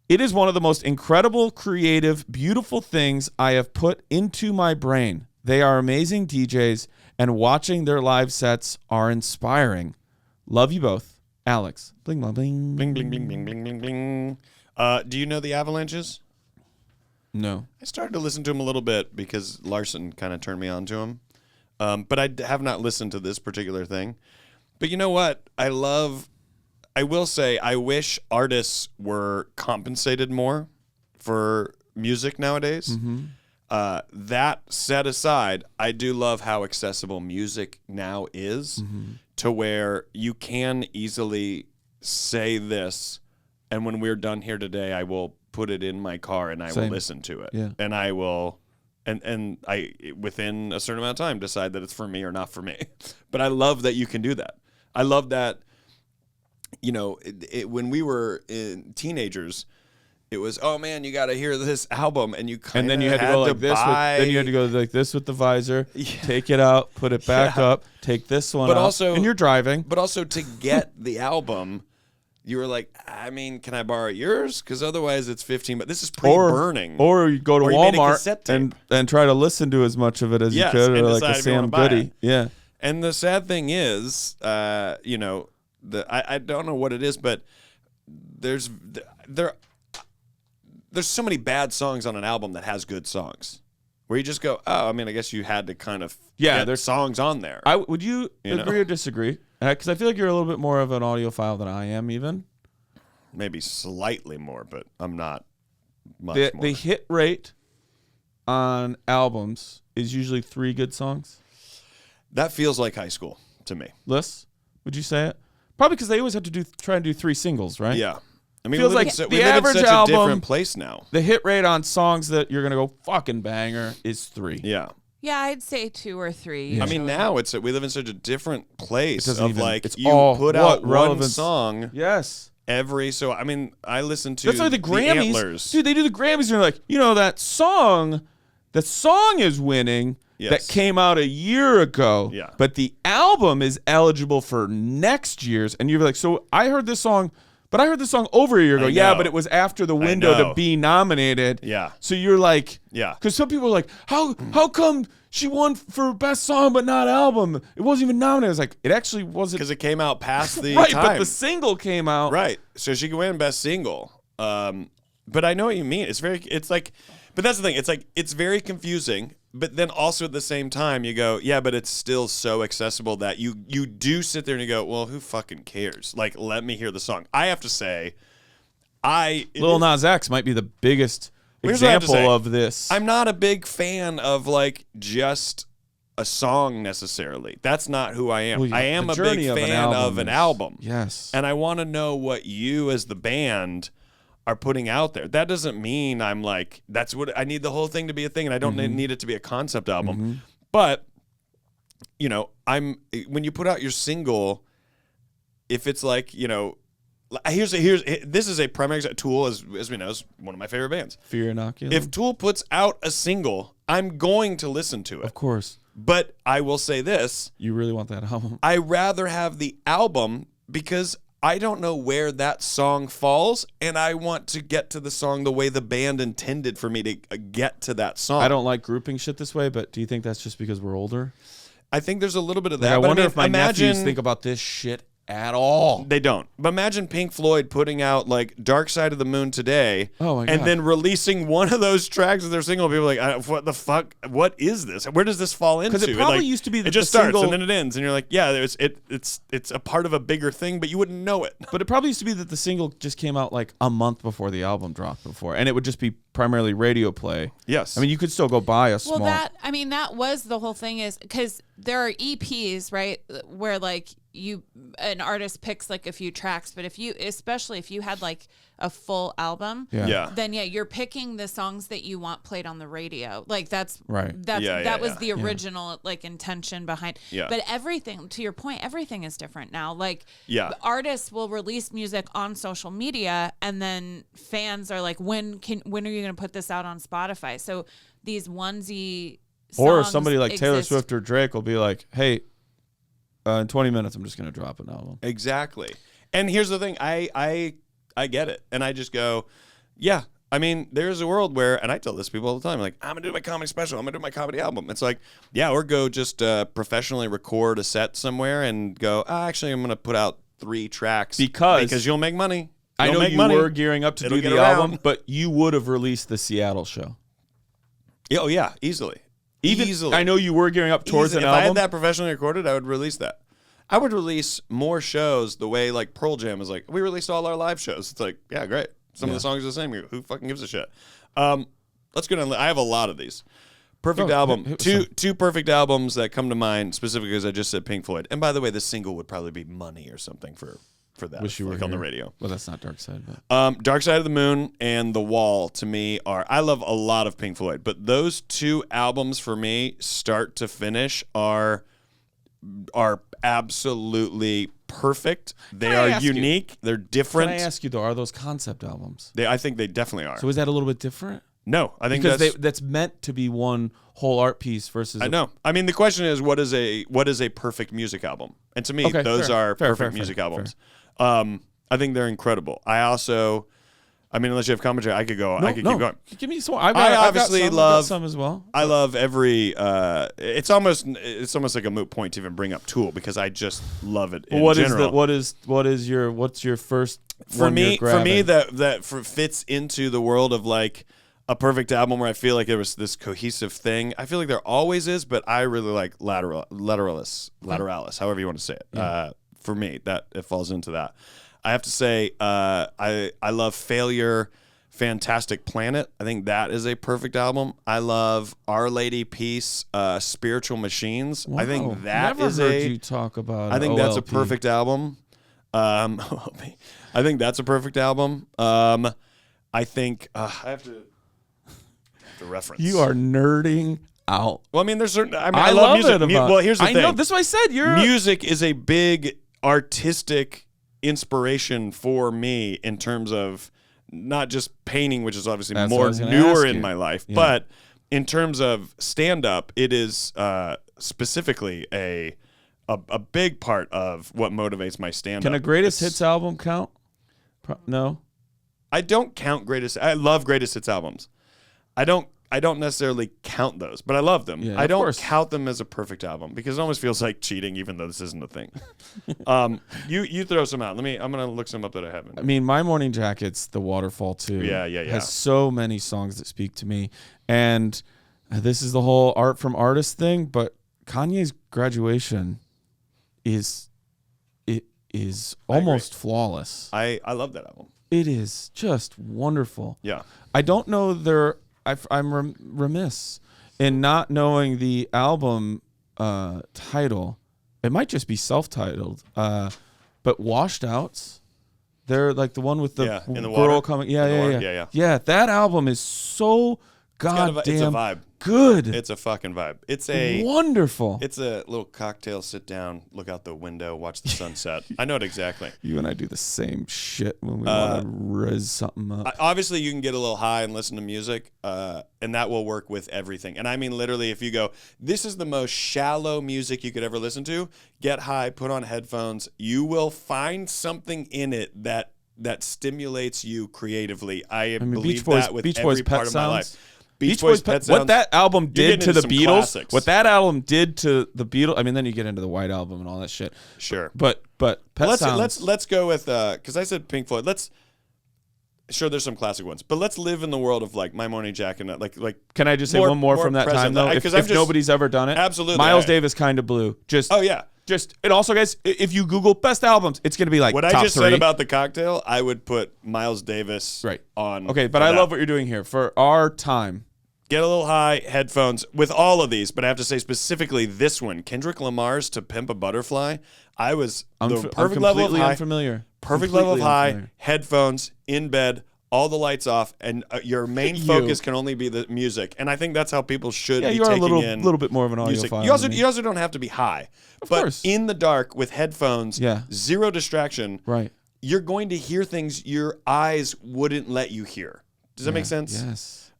It is one of the most incredible, creative, beautiful things I have put into my brain. They are amazing DJs, and watching their live sets are inspiring. Love you both. Alex. Bling, bling, bling. Bling, bling, bling, bling, bling, bling, bling. Do you know the Avalanches? No. I started to listen to them a little bit because Larson kind of turned me on to them. But I have not listened to this particular thing. But you know what? I will say, I wish artists were compensated more for music nowadays. Mm-hmm. That set aside, I do love how accessible music now is. To where you can easily say this, and when we're done here today, I will put it in my car and I will listen to it. Yeah. And I will, and I, within a certain amount of time, decide that it's for me or not for me. But I love that you can do that. I love that, you know, when we were teenagers, it was, oh man, you got to hear this album, and you kind of then you had to go like this. Then you had to go like this with the visor. Yeah. Take it out, put it back up. Take this one But out. also, and you're driving. But also to get the album, you were like, I mean, can I borrow yours? Because otherwise it's 15. But this is pre-burning. Or you go to Or you made a Walmart cassette tape. and try to listen to as much of it as Yes, you could, and or like decide a if you wanna Sam buy Goody. it. Yeah. And the sad thing is, you know, I don't know what it is, but there's so many bad songs on an album that has good songs. where you just go, oh, I mean, I guess you had to kind of there's get songs on there. Would you agree or disagree? Because I feel like you're a little bit more of an audiophile than I am, even. Maybe slightly more, but I'm not much more. The hit rate on albums is usually 3 good songs. That feels like high school to me. Liz, would you say it? Probably because they always have to try and do 3 singles, right? Yeah. I mean, Feels we like live the in average such album, a different place now. The hit rate on songs that you're going to go fucking banger is 3. Yeah. Yeah, I'd say 2 or 3. Yeah. I mean, now we live in such a different place doesn't of even- like it's you all put what out one relevance- song Yes. so I mean, I listen to That's why the Grammys, Antlers. dude, they do the Grammys and they're like, that song is winning. Yes. That came out a year ago. Yeah. But the album is eligible for next year's. And you're like, so I heard this song over a year ago. I Yeah, know. but it was after the window know. to be nominated. Yeah. So you're like, Yeah. Because some people are like, how come she won for best song but not album? It wasn't even nominated. It's like, it actually wasn't. Because it came out past the Right, time. but the single came out. Right. So she can win best single. But I know what you mean. But that's the thing. It's like, it's very confusing. But then also at the same time, you go, yeah, but it's still so accessible that you do sit there and you go, well, who fucking cares? Like, let me hear the song. I have to say, Lil Nas X might be the biggest Here's what I have to example say. of this. I'm not a big fan of like just a song necessarily. That's not who I am. Well, yeah, I am the a big journey of an fan album of an is- album. Yes. And I want to know what you as the band are putting out there. That doesn't mean I'm like, that's what I need the whole thing to be a thing, and I don't need it to be a concept album. But when you put out your single, if it's like, this is a primary example. Tool, as we know, is one of my favorite bands. Fear Inoculum. If Tool puts out a single, I'm going to listen to it. Of course. But I will say this, You really want that album. I rather have the album because I don't know where that song falls, and I want to get to the song the way the band intended for me to get to that song. I don't like grouping shit this way, but do you think that's just because we're older? I think there's a little bit of Like, that. I but wonder mean, if my nephews think about this shit at all. They don't. But imagine Pink Floyd putting out like Dark Side of the Moon today, Oh my and God. then releasing one of those tracks of their single. People are like, what the fuck? What is this? Where does this fall into? Because it probably like, used to be that it just the starts single, and then it ends, and you're like, yeah, it's a part of a bigger thing, but you wouldn't know it. but it probably used to be that the single just came out like a month before the album dropped before, and it would just be primarily radio play. Yes. I mean, you could still go buy a small. Well, that was the whole thing, is because there are EPs, right, where like an artist picks like a few tracks, but especially if you had like a full album, Yeah. then you're picking the songs that you want played on the radio. Like that's Right. that was the original like intention behind. Yeah. But everything, to your point, everything is different now. Like artists will release music on social media, and then fans are like, when are you going to put this out on Spotify? So these onesie or songs somebody like Taylor exist. Swift or Drake will be like, hey, in 20 minutes, I'm just going to drop an album. Exactly. And here's the thing. I get it. And I just go, yeah. I mean, there's a world where, and I tell this to people all the time, like, I'm going to do my comedy special. I'm going to do my comedy album. It's like, yeah, or go just professionally record a set somewhere and go, actually, I'm going to put out 3 tracks. Because you'll make money. I know you were gearing up to It'll do get the around. album, but you would have released the Seattle show. Oh, yeah, easily. I know you were gearing up towards Easily. an If I album. had that professionally recorded, I would release that. I would release more shows the way like Pearl Jam is like, we released all our live shows. It's like, yeah, great. Some of the songs are the same. Who fucking gives a shit? Let's go down. I have a lot of these. Perfect album. Two perfect albums that come to mind specifically because I just said Pink Floyd. And by the way, the single would probably be Money or something for that. Wish you were like on the here. radio. Well, that's not Dark Side. But. Dark Side of the Moon and The Wall to me I love a lot of Pink Floyd, but those 2 albums for me, start to finish, are absolutely perfect. They are unique. They're different. Can I ask you though, are those concept albums? I think they definitely are. So is that a little bit different? No, I think Because that's meant to be one whole art piece versus. I know. I mean, the question is, what is a perfect music album? And to me, those are perfect music albums. I think they're incredible. Unless you have commentary, I could keep going. Give me some. I've got some as well. I love every. It's almost like a moot point to even bring up Tool because I just love it. In general. What's your first? For me, that fits into the world of like a perfect album where I feel like it was this cohesive thing. I feel like there always is, but I really like Lateralis, however you want to say it. For me, that it falls into that. I have to say, I love Failure, Fantastic Planet. I think that is a perfect album. I love Our Lady Peace, Spiritual Machines. Wow. I think that Never is heard you talk about. I think OLP. that's a perfect album. OLP. I think that's a perfect album. I think I have to reference. You are nerding out. Well, I mean, there's certain. I mean, I love love music. it about. Well, here's the thing. I know. This is what I said. Music is a big artistic inspiration for me in terms of not just painting, which is obviously That's what I more was gonna newer ask in you. my life, Yeah. but in terms of stand-up, it is specifically a big part of what motivates my stand-up. Can a greatest hits album count? No. I don't count greatest. I love greatest hits albums. I don't necessarily count those, but I love them. Yeah, I of don't course. count them as a perfect album because it almost feels like cheating, even though this isn't a thing. You throw some out. I'm gonna look some up that I haven't. I mean, My Morning Jacket's The Waterfall too. Yeah. Has so many songs that speak to me, and this is the whole art from artist thing. But Kanye's Graduation is almost flawless. I love that album. It is just wonderful. Yeah. I don't know I'm remiss in not knowing the album title. It might just be self-titled. But Washed Outs, they're like the one with the in the girl water. coming. In the water. Yeah. Yeah, that album is so It's a goddamn vibe. good. It's a fucking vibe. It's a wonderful. It's a little cocktail, sit down, look out the window, watch the sunset. I know it exactly. You and I do the same shit when we want to rizz something up. Obviously, you can get a little high and listen to music, and that will work with everything. And I mean, literally, if you go, this is the most shallow music you could ever listen to, get high, put on headphones, you will find something in it that stimulates you creatively. I believe Beach Boys, that with Beach every Boys part Pet of my life. Sounds. Beach Boys Pet Sounds. What that album did to the Beatles, classics. what that album did to the Beatles. I mean, then you get into the White Album and all that shit. Sure. But Pet Sounds. Let's go with because I said Pink Floyd. Sure, there's some classic ones, but let's live in the world of like My Morning Jacket, like. Can I just say more- one more more from that time present. though? Because If I'm just- nobody's ever done it, Absolutely. Miles I- Davis, Kind of Blue. Oh yeah. And also, guys, if you Google best albums, it's going to be like What top I just 3. said about the cocktail, I would put Miles Davis on. Okay, but for I that. love what you're doing here for our time. Get a little high, headphones with all of these, but I have to say specifically this one, Kendrick Lamar's "To Pimp a Butterfly." I was I'm the perfect level of high, unfamiliar. perfect level of Completely high, unfamiliar. headphones in bed, all the lights off, and your main focus can only be the music. And I think that's how people should Yeah, be you are a taking little in bit more of an music. audiophile. You than me. also don't have to be high, but course. in the dark with headphones, Yeah. zero distraction. Right. You're going to hear things your eyes wouldn't let you hear. Does that make sense? Yes.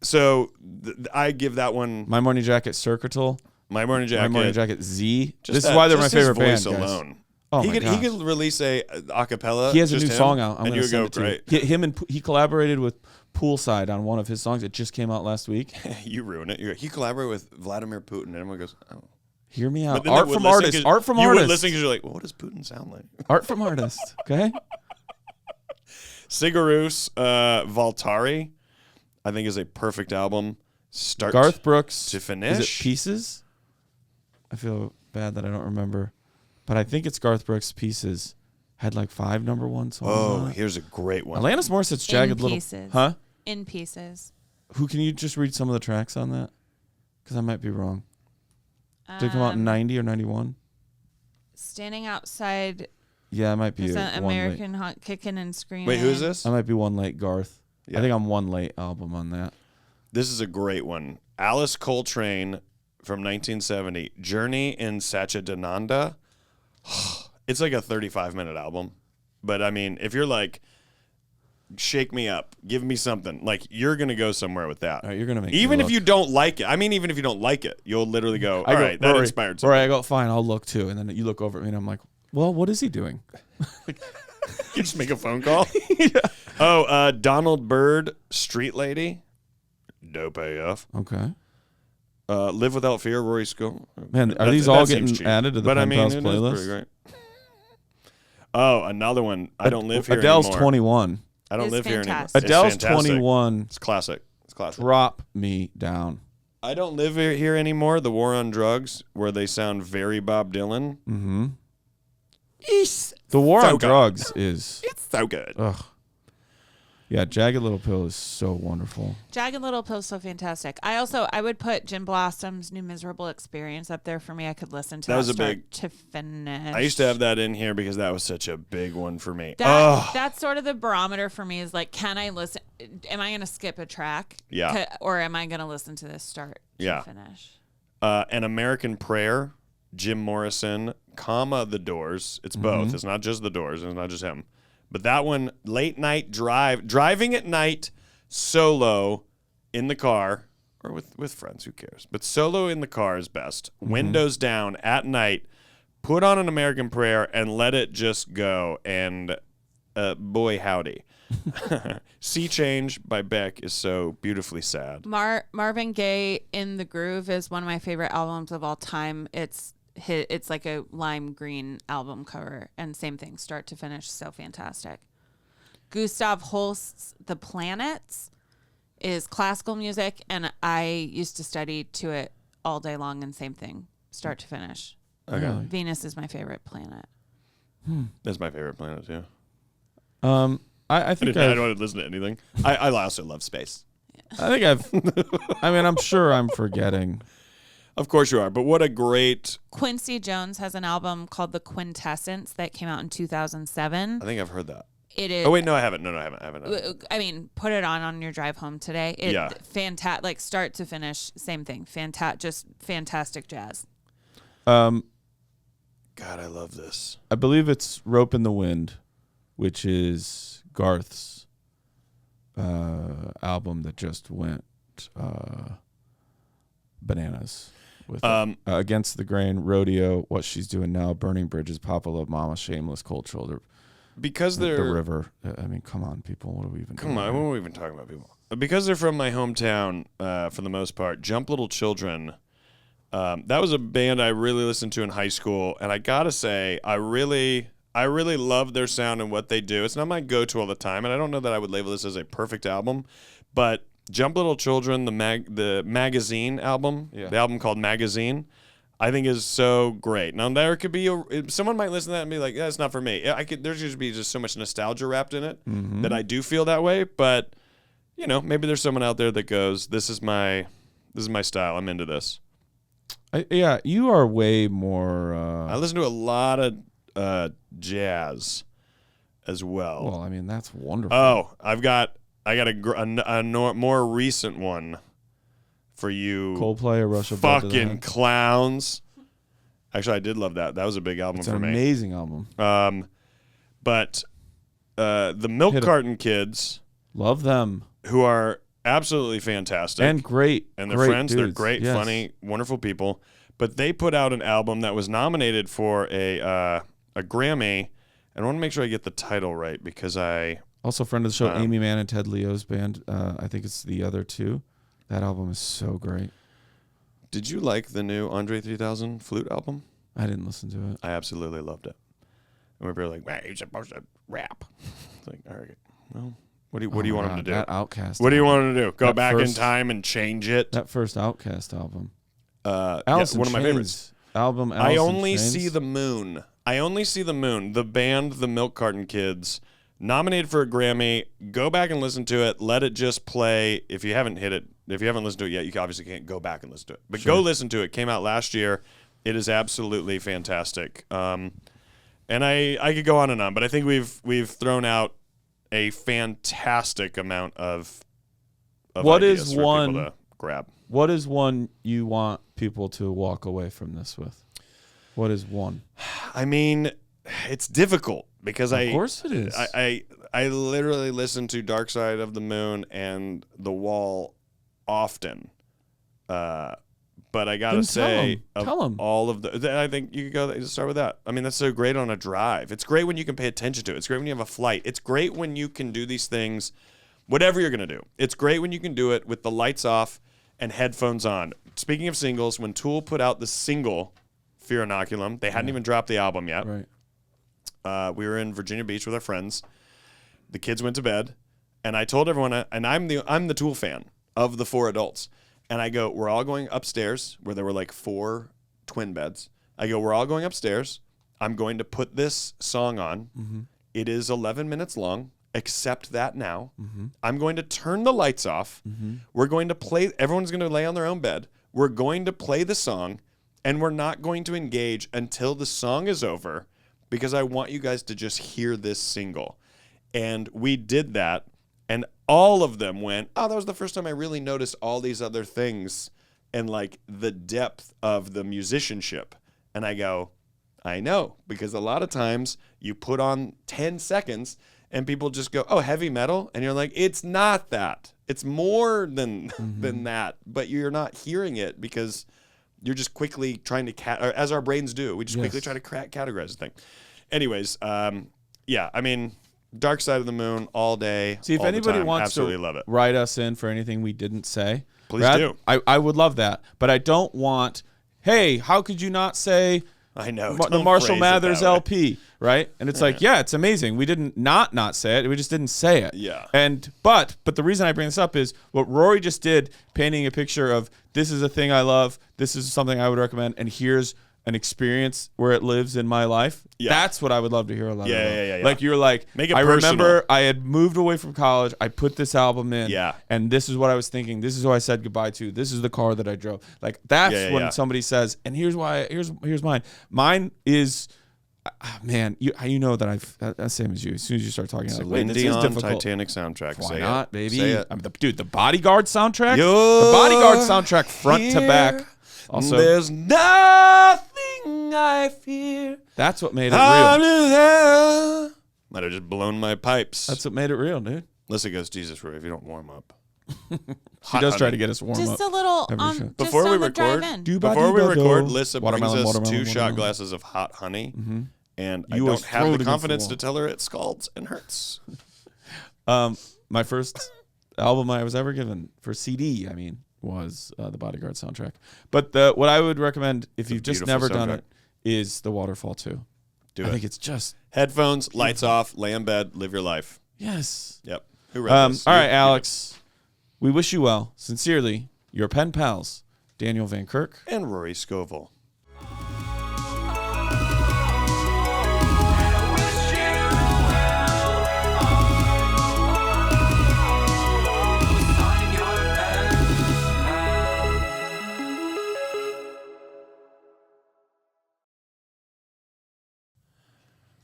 So I give that one My Morning Jacket, Circuital. My Morning Jacket. My Morning Jacket, Z. Just This that- is why they're my just his favorite band, voice guys. alone. Oh he my could gosh. he could release a acapella. He has a just new him, song out. I'm and going you to would send go it to you. Him and he collaborated with Poolside on one of his songs. It just came out last week. You ruin it. He collaborated with Vladimir Putin, and everyone goes, "Oh." Hear me But out. then they Art would from listen artists. 'cause Art from you artists. would listen because you're like, well, what does Putin sound like? Art from artists. Okay. Sigaroos, Valtari, I think is a perfect album. Start Garth Brooks. to finish. Is it Pieces? I feel bad that I don't remember, but I think it's Garth Brooks. Pieces had like 5 number 1 songs. Oh, on it. here's a great one. Alanis Morissette's Jagged Little. Pieces. Huh? In Pieces. Who can you just read some of the tracks on that? Because I might be wrong. Did it come out in 90 or 91? Standing Outside Yeah, I might be is one an late. American Hot Kicking and Screaming. Wait, who is this? I might be one late Garth. Yeah. I think I'm one late album on that. This is a great one. Alice Coltrane from 1970, Journey in Satchidananda. It's like a 35-minute album. But, I mean, if you're like, shake me up, give me something, like, you're going to go somewhere with that. All right, you're going to make Even me if look. you don't like it. I mean, even if you don't like it, you'll literally go, all I go, right, that Rory, inspired something. Rory, I go, fine, I'll look too. And then you look over at me and I'm like, well, what is he doing? You just make a phone call? Yeah. Oh, Donald Byrd, Street Lady. Dope AF. Okay. Live Without Fear, Rory Scovel. Man, are these all getting added to the Pen Pals it is playlist? pretty great. Oh, another one. I don't live here Adele's anymore. 21. I don't is live here anymore. fantastic. It's Adele's fantastic. 21. It's classic. It's classic. Drop me down. I don't live here anymore. The War on Drugs, where they sound very Bob Dylan. Mm-hmm. It's The War so on good. Drugs is. It's so good. Ugh. Yeah, Jagged Little Pill is so wonderful. Jagged Little Pill is so fantastic. I would put Gin Blossom's New Miserable Experience up there for me. I could listen to That was a start big- to finish. I used to have that in here because that was such a big one for me. That's sort of the barometer for me is like, can I listen? Am I going to skip a track? Yeah. Or am I going to listen to this start to finish? An American Prayer, Jim Morrison, The Doors. It's both. It's not just The Doors. It's not just him. But that one, late night driving at night, solo in the car, or with friends, who cares? But solo in the car is best. Windows down at night, put on an American Prayer and let it just go. And boy, howdy. Sea Change by Beck is so beautifully sad. Marvin Gaye in the Groove is one of my favorite albums of all time. It's like a lime green album cover, and same thing, start to finish, so fantastic. Gustav Holst's The Planets is classical music, and I used to study to it all day long, and same thing, start to finish. Okay. Venus is my favorite planet. That's my favorite planet, too. I think I don't listen to anything. I also love space. I mean, I'm sure I'm forgetting. Of course you are, but what a great... Quincy Jones has an album called The Quintessence that came out in 2007. I think I've heard that. It is. Oh, wait, no, I haven't. No, I haven't. I mean, put it on your drive home today. Yeah. Fantastic, like start to finish, same thing. Just fantastic jazz. God, I love this. I believe it's Rope in the Wind, which is Garth's album that just went bananas. With Against the Grain, Rodeo, What She's Doing Now, Burning Bridges, Papa Love Mama, Shameless, Cold Shoulder, Because The they're... River. I mean, come on, people. What are we even doing? Come on, what are we even talking about, people? Because they're from my hometown, for the most part, Jump Little Children, that was a band I really listened to in high school, and I gotta say, I really love their sound and what they do. It's not my go-to all the time, and I don't know that I would label this as a perfect album, but Jump Little Children, the magazine album, the album called Magazine, I think is so great. Now there could be someone might listen to that and be like, "Yeah, it's not for me." There's just so much nostalgia wrapped in it that I do feel that way. But you know, maybe there's someone out there that goes, "This is my style. I'm into this." Yeah, you are way more. I listen to a lot of jazz as well. Well, I mean, that's wonderful. Oh, I got a more recent one for you. Coldplay or Rush of Blood to the fucking Head. clowns. Actually, I did love that. That was a big album It's for an me. amazing album. But the Milk Carton Kids, Love them. who are absolutely fantastic. And great. And their great friends, they're dudes. great, Yes. funny, wonderful people. But they put out an album that was nominated for a Grammy. And I want to make sure I get the title right because Also, friend of the show, Amy Mann and Ted Leo's band. I think it's The Other Two. That album is so great. Did you like the new Andre 3000 flute album? I didn't listen to it. I absolutely loved it. And we were like, "Man, you're supposed to rap." It's like, all right, well, what do you want him to do? That Outkast. What do you want him to do? Go That back in first- time and change it? That first Outkast album. Yeah, one of my favorites. Album. I Alice in only Chains. see the moon. The band, the Milk Carton Kids, nominated for a Grammy. Go back and listen to it. Let it just play. If you haven't listened to it yet, you obviously can't go back and listen to it. But go listen to it. It came out last year. It is absolutely fantastic. And I could go on and on, but I think we've thrown out a fantastic amount of What ideas is for one- people to grab. What is one you want people to walk away from this with? What is one? I mean, it's difficult because Of course it is. I literally listen to Dark Side of the Moon and The Wall often. But I gotta Then say, tell 'em. all of I think you could go start with that. I mean, that's so great on a drive. It's great when you can pay attention to it. It's great when you have a flight. It's great when you can do these things, whatever you're gonna do. It's great when you can do it with the lights off and headphones on. Speaking of singles, when Tool put out the single Fear Inoculum, they hadn't even dropped the album yet. Right. We were in Virginia Beach with our friends. The kids went to bed. And I told everyone, and I'm the Tool fan of the 4 adults. And I go, we're all going upstairs where there were like 4 twin beds. I go, we're all going upstairs. I'm going to put this song on. Mm-hmm. It is 11 minutes long. Accept that now. Mm-hmm. I'm going to turn the lights off. Mm-hmm. We're going to play. Everyone's going to lay on their own bed. We're going to play the song, and we're not going to engage until the song is over because I want you guys to just hear this single. And we did that, and all of them went, oh, that was the first time I really noticed all these other things and like the depth of the musicianship. And I go, I know, because a lot of times you put on 10 seconds and people just go, oh, heavy metal. And you're like, it's not that. It's more than that. But you're not hearing it because you're just quickly trying to, or as our brains do, we just quickly try to categorize the thing. Anyways, yeah, I mean, Dark Side of the Moon all day. See, if all anybody the time. wants Absolutely to love it. write us in for anything we didn't say, Please do. I would love that. But I don't want, hey, how could you not say I know the Marshall Mathers LP, right? And it's like, yeah, it's amazing. We didn't not say it. We just didn't say it. Yeah. And but the reason I bring this up is what Rory just did, painting a picture of this is a thing I love. This is something I would recommend. And here's an experience where it lives in my life. Yeah. That's what I would love to hear a lot about. Yeah. Like you're like, make it I personal. remember I had moved away from college. I put this album in. Yeah. And this is what I was thinking. This is who I said goodbye to. This is the car that I drove. Like that's when somebody says, and here's why, here's mine. Mine is, man, you know that I've, same as you. As soon as you start talking about Celine this is Dion difficult. Titanic soundtrack. Why Say not, it. baby? Say it. Dude, the Bodyguard soundtrack? You're The Bodyguard soundtrack front to back. Also, there's nothing I fear. That's what made it real. Might have just blown my pipes. That's what made it real, dude. Lissa goes, Jesus, Rory, if you don't warm up. She does try to get us warm up. Just a little every show. Before we record, Lissa brings us watermelon, 2 shot watermelon. glasses of hot honey, and I You always don't throw have it the against confidence the to tell her it scalds and hurts. My first album I was ever given for CD, was the Bodyguard soundtrack. But what I would recommend, if you've just never done it, is the Waterfall 2. I think it's just headphones, lights off, lay in bed, live your life. yes. Yep. Who read this? All right, Alex. We wish you well. Sincerely, your pen pals, Daniel Van Kirk and Rory Scovel.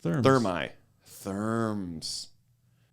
Therms. Thermi. Therms.